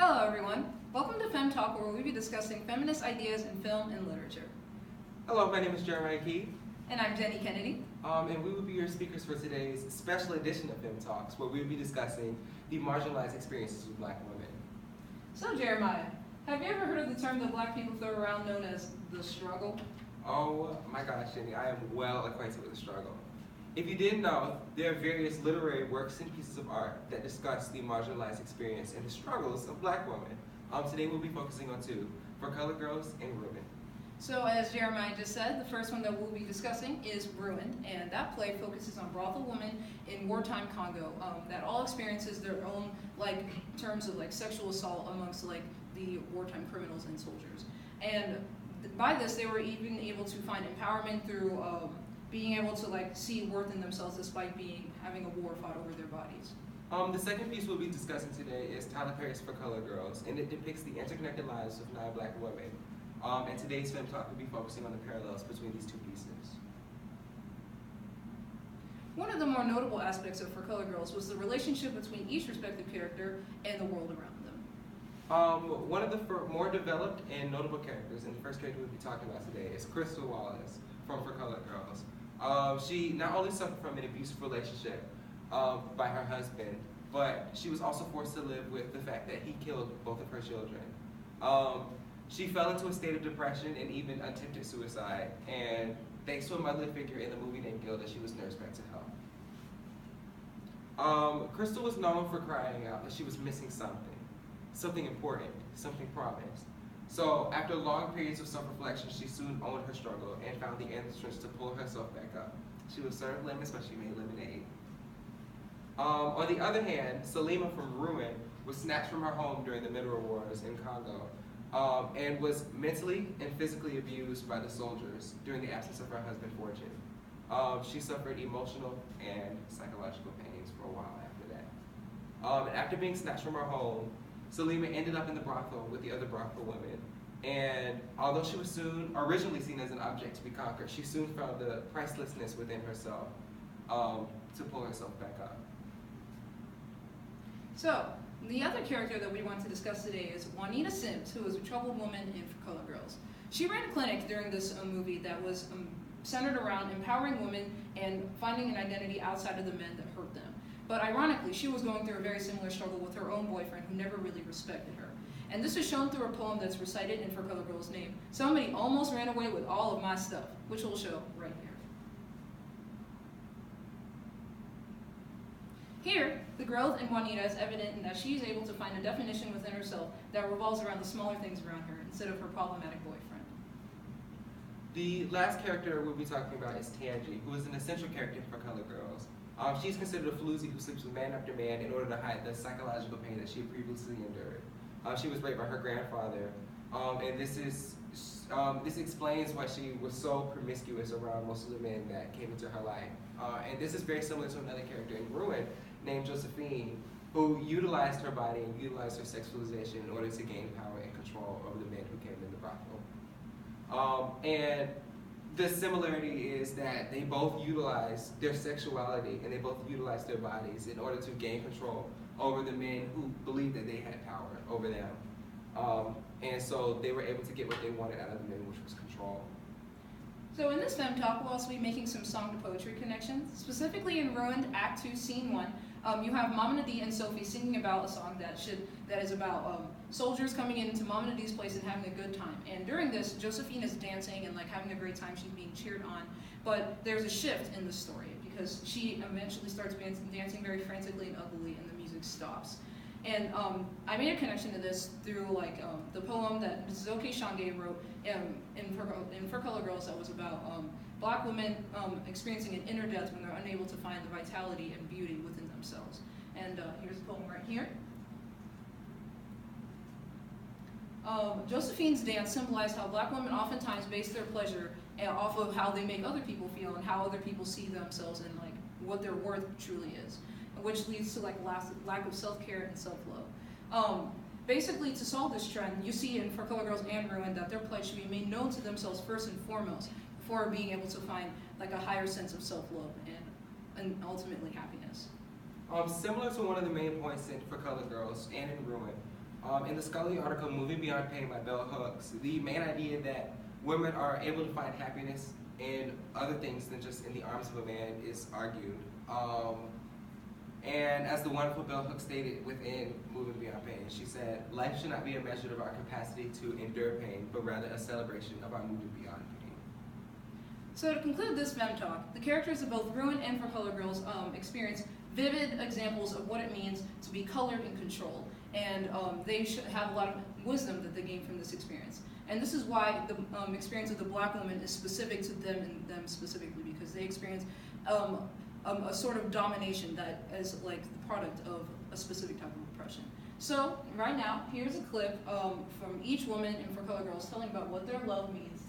Hello everyone, welcome to Fem Talk, where we'll be discussing feminist ideas in film and literature. Hello, my name is Jeremiah Key, And I'm Jenny Kennedy. and we will be your speakers for today's special edition of Fem Talks, where we will be discussing the marginalized experiences of Black women. So Jeremiah, have you ever heard of the term that Black people throw around known as the struggle? Oh my gosh, Jenny, I am well acquainted with the struggle. If you didn't know, there are various literary works and pieces of art that discuss the marginalized experience and the struggles of Black women. Today we'll be focusing on two, For Colored Girls and Ruined. So as Jeremiah just said, the first one that we'll be discussing is Ruined, and that play focuses on brothel women in wartime Congo that all experiences their own terms of sexual assault amongst the wartime criminals and soldiers. And by this, they were even able to find empowerment through being able to see worth in themselves despite having a war fought over their bodies. The second piece we'll be discussing today is Tyler Perry's For Colored Girls, and it depicts the interconnected lives of 9 Black women. And today's Fem Talk will be focusing on the parallels between these two pieces. One of the more notable aspects of For Colored Girls was the relationship between each respective character and the world around them. One of the more developed and notable characters, and the first character we'll be talking about today, is Crystal Wallace from For Colored Girls. She not only suffered from an abusive relationship by her husband, but she was also forced to live with the fact that he killed both of her children. She fell into a state of depression and even attempted suicide, and thanks to a motherly figure in the movie named Gilda, she was nursed back to health. Crystal was known for crying out that she was missing something important, something promised. So after long periods of self-reflection, she soon owned her struggle and found the inner strength to pull herself back up. She was served lemons, but she made lemonade. On the other hand, Salima from Ruin was snatched from her home during the Mineral Wars in Congo and was mentally and physically abused by the soldiers during the absence of her husband, Fortune. She suffered emotional and psychological pains for a while after that. And after being snatched from her home, Salima ended up in the brothel with the other brothel women. And although she was soon originally seen as an object to be conquered, she soon found the pricelessness within herself to pull herself back up. So, the other character that we want to discuss today is Juanita Sims, who is a troubled woman in For Colored Girls. She ran a clinic during this movie that was centered around empowering women and finding an identity outside of the men that hurt them. But ironically, she was going through a very similar struggle with her own boyfriend who never really respected her. And this is shown through a poem that's recited in For Colored Girls' name, Somebody Almost Ran Away with All of My Stuff, which we'll show right here. Here, the growth in Juanita is evident in that she is able to find a definition within herself that revolves around the smaller things around her instead of her problematic boyfriend. The last character we'll be talking about is Tangi, who is an essential character for Colored Girls. She's considered a floozy who sleeps with man after man in order to hide the psychological pain that she had previously endured. She was raped by her grandfather, and this explains why she was so promiscuous around most of the men that came into her life. And this is very similar to another character in Ruin named Josephine, who utilized her body and utilized her sexualization in order to gain power and control over the men who came in the brothel. And the similarity is that they both utilized their sexuality and they both utilized their bodies in order to gain control over the men who believed that they had power over them. And so they were able to get what they wanted out of the men, which was control. So in this Fem Talk, we'll also be making some song to poetry connections. Specifically in Ruined Act 2, Scene 1, you have Mama Nadie and Sophie singing about a song that is about soldiers coming into Mama Nadie's place and having a good time. And during this, Josephine is dancing and having a great time. She's being cheered on. But there's a shift in the story because she eventually starts dancing very frantically and ugly, and the music stops. And I made a connection to this through the poem that Zoe Shange wrote in For Colored Girls that was about Black women experiencing an inner death when they're unable to find the vitality and beauty within themselves. And here's the poem right here. Josephine's dance symbolized how Black women oftentimes base their pleasure off of how they make other people feel and how other people see themselves and what their worth truly is, which leads to lack of self-care and self-love. Basically, to solve this trend, you see in For Colored Girls and Ruin that their plight should be made known to themselves first and foremost before being able to find a higher sense of self-love and ultimately happiness. Similar to one of the main points in For Colored Girls and in Ruin, In the Scully article, Moving Beyond Pain by Bell Hooks, the main idea that women are able to find happiness in other things than just in the arms of a man is argued. And as the wonderful Bell Hooks stated within Moving Beyond Pain, she said, "Life should not be a measure of our capacity to endure pain, but rather a celebration of our moving beyond pain." So to conclude this Femme Talk, the characters of both Ruined and For Color Girls experience vivid examples of what it means to be colored and controlled. And they should have a lot of wisdom that they gain from this experience. And this is why the experience of the Black woman is specific to them and them specifically, because they experience a sort of domination that is like the product of a specific type of oppression. So right now, here's a clip from each woman in For Color Girls telling about what their love means